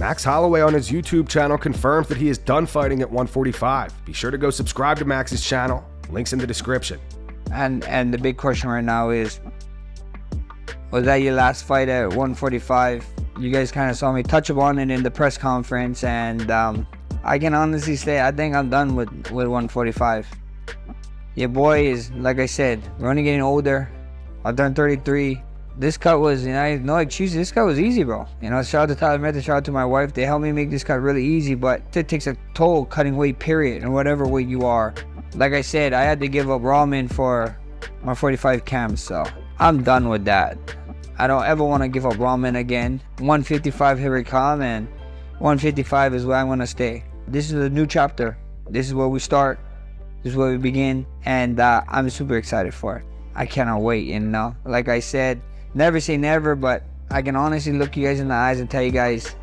Max Holloway on his YouTube channel confirms that he is done fighting at 145. Be sure to go subscribe to Max's channel. Links in the description. And the big question right now is, was that your last fight at 145? You guys kind of saw me touch upon it in the press conference, and I can honestly say I think I'm done with 145. Your boy is, like I said, we're only getting older. I've done 33. This cut was, no excuses. This cut was easy, bro. Shout out to Tyler Method, shout out to my wife. They helped me make this cut really easy, but it takes a toll cutting weight, period, and whatever weight you are. Like I said, I had to give up ramen for my 45 cams, so I'm done with that. I don't ever want to give up ramen again. 155, here we come, and 155 is where I want to stay. This is a new chapter. This is where we start. This is where we begin, and I'm super excited for it. I cannot wait, like I said, never say never, but I can honestly look you guys in the eyes and tell you guys,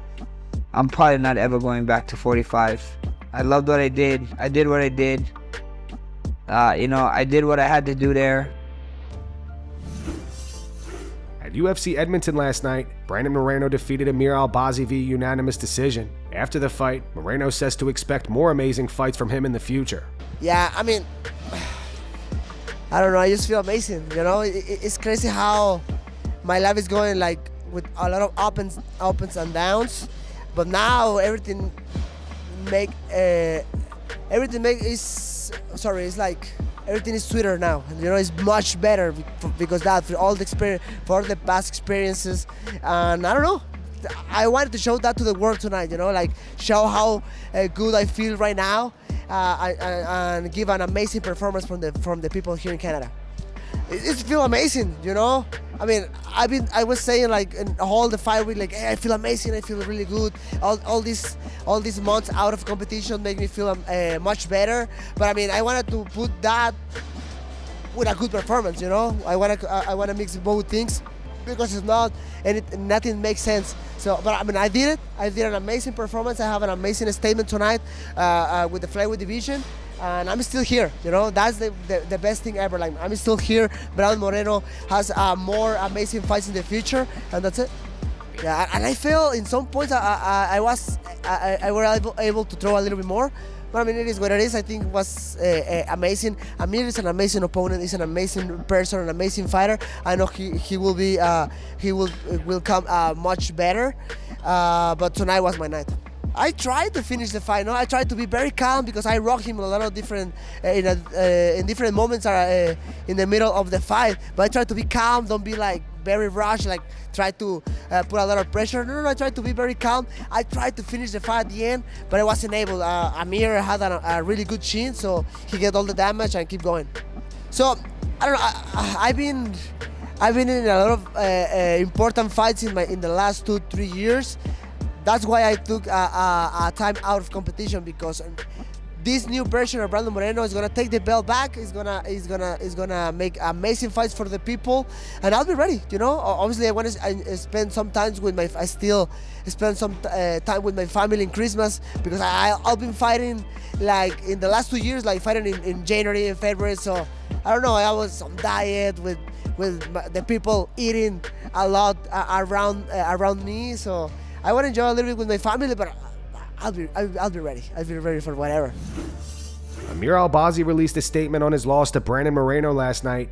I'm probably not ever going back to 45. I loved what I did. I did what I did. I did what I had to do there. At UFC Edmonton last night, Brandon Moreno defeated Amir Albazi via unanimous decision. After the fight, Moreno says to expect more amazing fights from him in the future. Yeah, I mean, I don't know, I just feel amazing, It's crazy how my life is going, like, with a lot of ups and downs, but now everything is sweeter now. It's much better because that for all the experience, for all the past experiences, and I don't know. I wanted to show that to the world tonight. Like show how good I feel right now, and give an amazing performance from the people here in Canada. It feels amazing, I mean, I was saying, like, in all the fight week, like, hey, I feel amazing, I feel really good. All these months out of competition make me feel much better. But I mean, I wanted to put that with a good performance, I wanna mix both things, because if not, nothing makes sense. So, but I mean, I did it. I did an amazing performance. I have an amazing statement tonight with the flyweight division. And I'm still here, that's the best thing ever. Like, I'm still here. Brandon Moreno has more amazing fights in the future, and that's it. Yeah, and I feel in some points I was able to throw a little bit more, but I mean, it is what it is. I think it was amazing. Amir is an amazing opponent. He's an amazing person, an amazing fighter. I know he will be he will come much better, but tonight was my night. I tried to finish the fight. I tried to be very calm because I rocked him a lot of different in different moments in the middle of the fight. But I tried to be calm, don't be like very rushed, like try to put a lot of pressure. No, I tried to be very calm. I tried to finish the fight at the end, but I wasn't able. Amir had a really good chin, so he get all the damage and keep going. So I don't know. I've been in a lot of important fights in the last 2-3 years. That's why I took a time out of competition, because this new version of Brandon Moreno is gonna take the belt back. He's gonna make amazing fights for the people, and I'll be ready. Obviously I want to spend some time with I still spend some time with my family in Christmas, because I've been fighting like in the last 2 years, like fighting in January and February. So I don't know. I was on diet with the people eating a lot around me. So I want to enjoy a little bit with my family, but I'll be ready. I'll be ready for whatever. Amir Albazi released a statement on his loss to Brandon Moreno last night.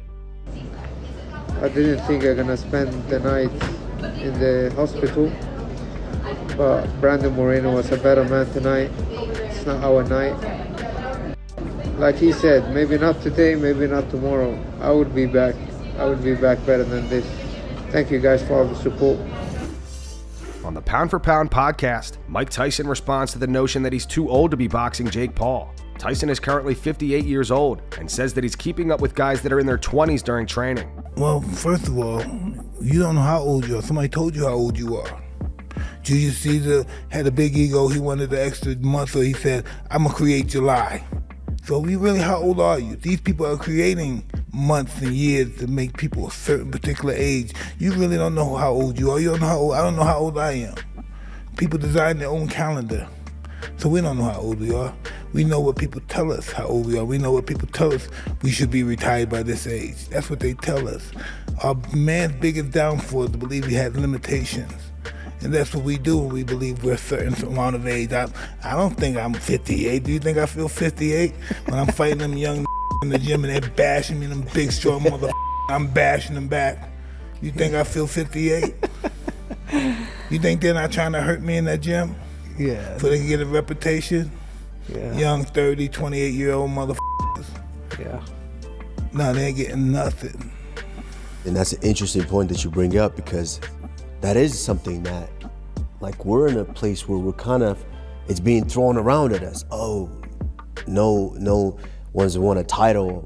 I didn't think I'm gonna spend the night in the hospital, but Brandon Moreno was a better man tonight. It's not our night. Like he said, maybe not today, maybe not tomorrow. I would be back. I would be back better than this. Thank you guys for all the support. On the Pound for Pound podcast, Mike Tyson responds to the notion that he's too old to be boxing Jake Paul. Tyson is currently 58 years old and says that he's keeping up with guys that are in their 20s during training. Well, first of all, you don't know how old you are. Somebody told you how old you are. Julius Caesar had a big ego. He wanted the extra month, so he said, I'm going to create July. So really, how old are you? These people are creating months and years to make people a certain particular age. You really don't know how old you are. You don't know how old, I don't know how old I am. People design their own calendar. So we don't know how old we are. We know what people tell us how old we are. We know what people tell us we should be retired by this age. That's what they tell us. Our man's biggest downfall is to believe he has limitations. And that's what we do when we believe we're a certain amount of age. I don't think I'm 58. Do you think I feel 58? When I'm fighting them young in the gym and they're bashing me, them big, strong motherfuckers, I'm bashing them back. You think I feel 58? You think they're not trying to hurt me in that gym? Yeah. So they can get a reputation? Yeah. Young 30, 28-year-old motherfuckers. Yeah. No, they ain't getting nothing. And that's an interesting point that you bring up, because that is something that, like, we're in a place where we're kind of, it's being thrown around at us. Oh, no one's won a title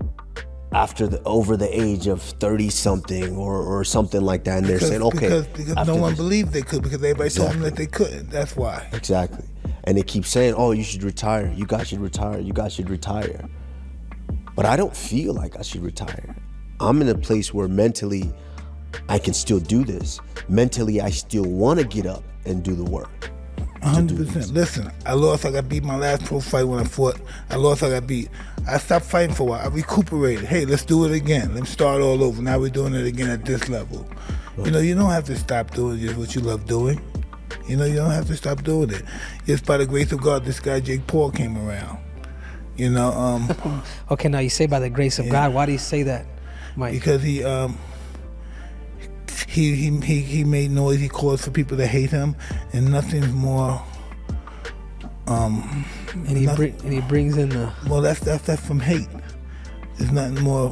over the age of 30-something or something like that, and they're saying, okay. Because no one believed they could, because everybody told them that they couldn't. That's why. Exactly. And they keep saying, oh, you should retire. You guys should retire. You guys should retire. But I don't feel like I should retire. I'm in a place where mentally I can still do this. Mentally, I still want to get up and do the work. 100%. Listen, I lost. I got beat my last pro fight when I fought. I lost. I got beat. I stopped fighting for a while. I recuperated. Hey, let's do it again. Let's start all over. Now we're doing it again at this level. You know, you don't have to stop doing just what you love doing. You know, you don't have to stop doing it. Just by the grace of God, this guy Jake Paul came around. You know. Okay, now you say by the grace of God. Why do you say that, Mike? Because he made noise. He caused for people to hate him, and nothing's more. And he brings in the. Well, that's from hate. There's nothing more.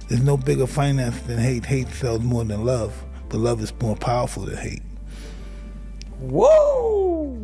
There's no bigger finance than hate. Hate sells more than love, but love is more powerful than hate. Whoa!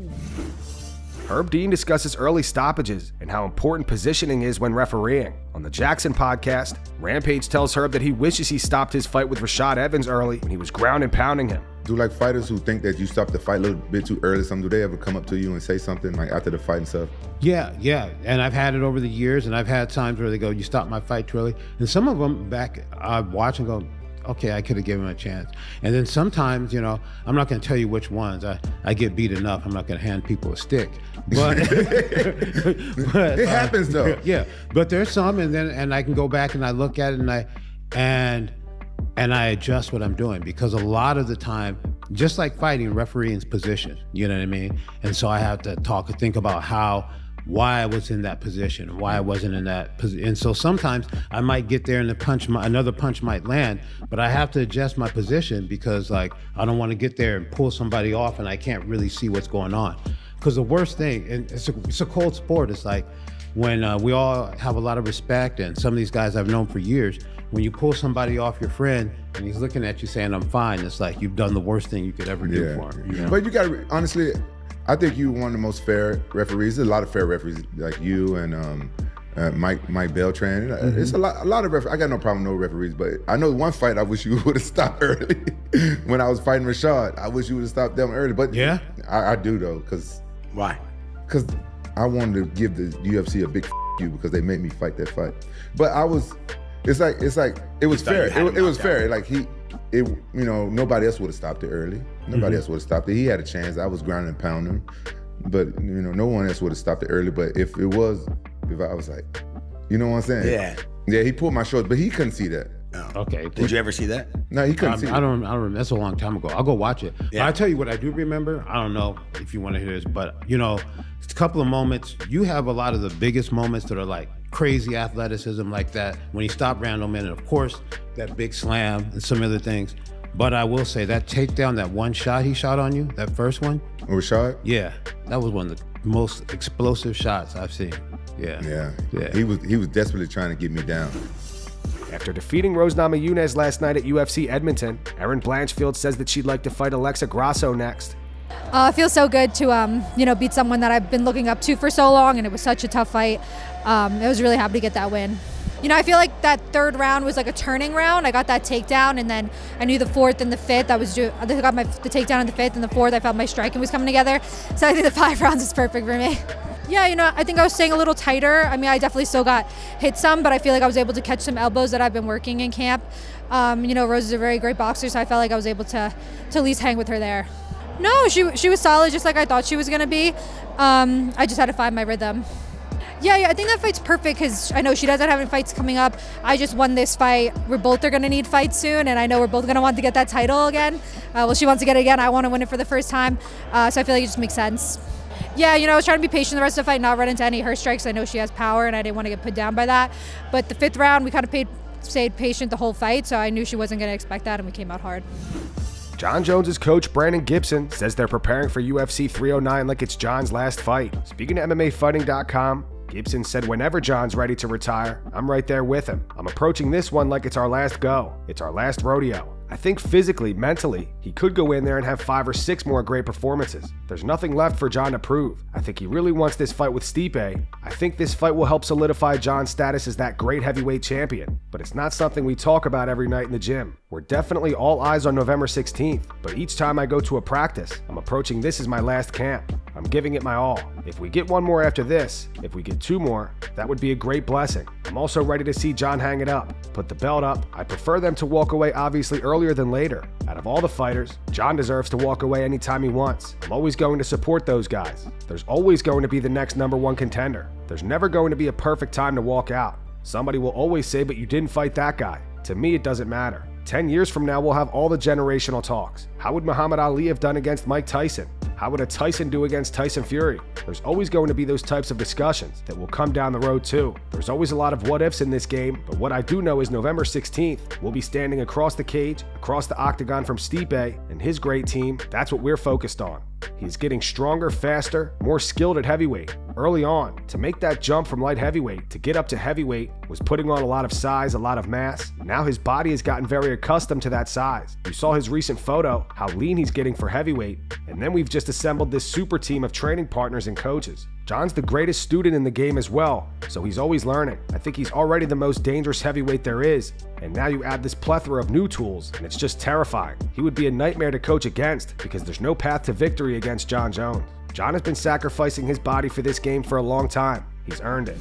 Herb Dean discusses early stoppages and how important positioning is when refereeing. On the Jackson podcast, Rampage tells Herb that he wishes he stopped his fight with Rashad Evans early when he was ground and pounding him. Do like fighters who think that you stopped the fight a little bit too early, do they ever come up to you and say something like after the fight and stuff? Yeah, and I've had it over the years, and I've had times where they go, you stopped my fight too early. And some of them back, I watch and go, okay, I could have given him a chance. And then sometimes, you know, I'm not going to tell you which ones. I get beat enough. I'm not going to hand people a stick. But, it happens though. Yeah, but there's some, and I can go back and I look at it and I adjust what I'm doing, because a lot of the time, just like fighting, refereeing's position. You know what I mean? And so I have to think about why I was in that position, why I wasn't in that position. And so sometimes I might get there and another punch might land, but I have to adjust my position, because like I don't want to get there and pull somebody off and I can't really see what's going on. Because the worst thing, and it's a cold sport, it's like when we all have a lot of respect, and some of these guys I've known for years, when you pull somebody off your friend and he's looking at you saying, I'm fine, it's like you've done the worst thing you could ever do for him. You know? But you got to, honestly, I think you're one of the most fair referees. There's a lot of fair referees like you and Mike Beltran. It's a lot of referees. I got no problem with no referees, but I know one fight I wish you would have stopped early. When I was fighting Rashad, I wish you would have stopped them early. But yeah, I do though, because why? Because I wanted to give the UFC a big you, because they made me fight that fight. But it's like it was fair. It was fair. Like you know, nobody else would have stopped it early. Nobody else would have stopped it. He had a chance. I was grounding and pounding, but you know, no one else would have stopped it early. But if I was like, you know what I'm saying? Yeah. He pulled my shoulders, but he couldn't see that. Oh. Okay. Did you ever see that? No, he couldn't see it. I don't remember. That's a long time ago. I'll go watch it. Yeah. But I tell you what I do remember. I don't know if you want to hear this, but you know, it's a couple of moments. You have a lot of the biggest moments that are like crazy athleticism like that when he stopped Randleman, and of course that big slam and some other things. But I will say that takedown, that one shot he shot on you, that first one. Rashad? Yeah, that was one of the most explosive shots I've seen. Yeah. He was desperately trying to get me down. After defeating Rose Namajunas last night at UFC Edmonton, Erin Blacnfield says that she'd like to fight Alexa Grasso next. It feels so good to beat someone that I've been looking up to for so long, and it was such a tough fight. I was really happy to get that win. You know, I feel like that third round was like a turning round. I got that takedown, and then I knew the fourth and the fifth. I got the takedown in the fifth, and the fourth I felt my striking was coming together. So I think the 5 rounds is perfect for me. Yeah, you know, I think I was staying a little tighter. I mean, I definitely still got hit some, but I feel like I was able to catch some elbows that I've been working in camp. You know, Rose is a very great boxer, so I felt like I was able to at least hang with her there. No, she was solid, just like I thought she was going to be. I just had to find my rhythm. Yeah, I think that fight's perfect because I know she doesn't have any fights coming up. I just won this fight. We're both are going to need fights soon, and I know we're both going to want to get that title again. Well, she wants to get it again. I want to win it for the first time. So I feel like it just makes sense. Yeah, I was trying to be patient the rest of the fight, not run into any of her strikes. I know she has power, and I didn't want to get put down by that. But the 5th round, we kind of stayed patient the whole fight, so I knew she wasn't going to expect that, and we came out hard. Jon Jones' coach, Brandon Gibson, says they're preparing for UFC 309 like it's Jon's last fight. Speaking to MMAfighting.com, Gibson said, "Whenever Jon's ready to retire, I'm right there with him. I'm approaching this one like it's our last go. It's our last rodeo. I think physically, mentally, he could go in there and have 5 or 6 more great performances. There's nothing left for Jon to prove. I think he really wants this fight with Stipe. I think this fight will help solidify Jon's status as that great heavyweight champion, but it's not something we talk about every night in the gym. We're definitely all eyes on November 16th, but each time I go to a practice, I'm approaching this as my last camp. I'm giving it my all. If we get 1 more after this, if we get 2 more, that would be a great blessing. I'm also ready to see Jon hang it up, put the belt up. I prefer them to walk away obviously earlier than later. Out of all the fighters, Jon deserves to walk away anytime he wants. I'm always going to support those guys. There's always going to be the next #1 contender. There's never going to be a perfect time to walk out. Somebody will always say, but you didn't fight that guy. To me, it doesn't matter. 10 years from now, we'll have all the generational talks. How would Muhammad Ali have done against Mike Tyson? How would a Tyson do against Tyson Fury? There's always going to be those types of discussions that will come down the road too. There's always a lot of what ifs in this game, but what I do know is November 16th, we'll be standing across the cage, across the octagon from Stipe and his great team. That's what we're focused on. He's getting stronger, faster, more skilled at heavyweight. Early on, to make that jump from light heavyweight to get up to heavyweight was putting on a lot of size, a lot of mass. Now his body has gotten very accustomed to that size. You saw his recent photo, how lean he's getting for heavyweight, and then we've just assembled this super team of training partners and coaches. Jon's the greatest student in the game as well, so he's always learning. I think he's already the most dangerous heavyweight there is, and now you add this plethora of new tools, and it's just terrifying. He would be a nightmare to coach against because there's no path to victory against Jon Jones. Jon has been sacrificing his body for this game for a long time. He's earned it.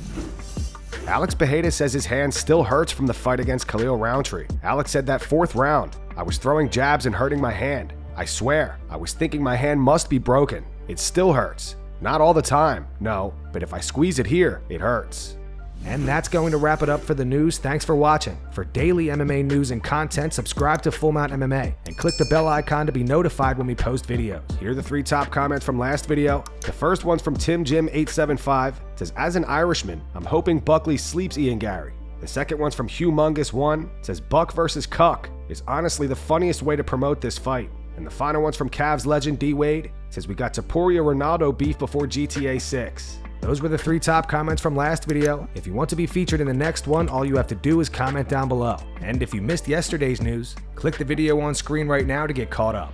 Alex Pereira says his hand still hurts from the fight against Khalil Rountree. Alex said that 4th round, "I was throwing jabs and hurting my hand. I swear, I was thinking my hand must be broken. It still hurts. Not all the time, no, but if I squeeze it here, it hurts." And that's going to wrap it up for the news. Thanks for watching. For daily MMA news and content, subscribe to Full Mount MMA and click the bell icon to be notified when we post videos. Here are the 3 top comments from last video. The first one's from Tim Jim 875. It says, "As an Irishman, I'm hoping Buckley sleeps Ian Gary." The second one's from Humongous1. It says, "Buck versus Cuck is honestly the funniest way to promote this fight." And the final one's from Cavs legend D Wade. It says, "We got Topuria Ronaldo beef before GTA 6. Those were the 3 top comments from last video. If you want to be featured in the next one, all you have to do is comment down below. And if you missed yesterday's news, click the video on screen right now to get caught up.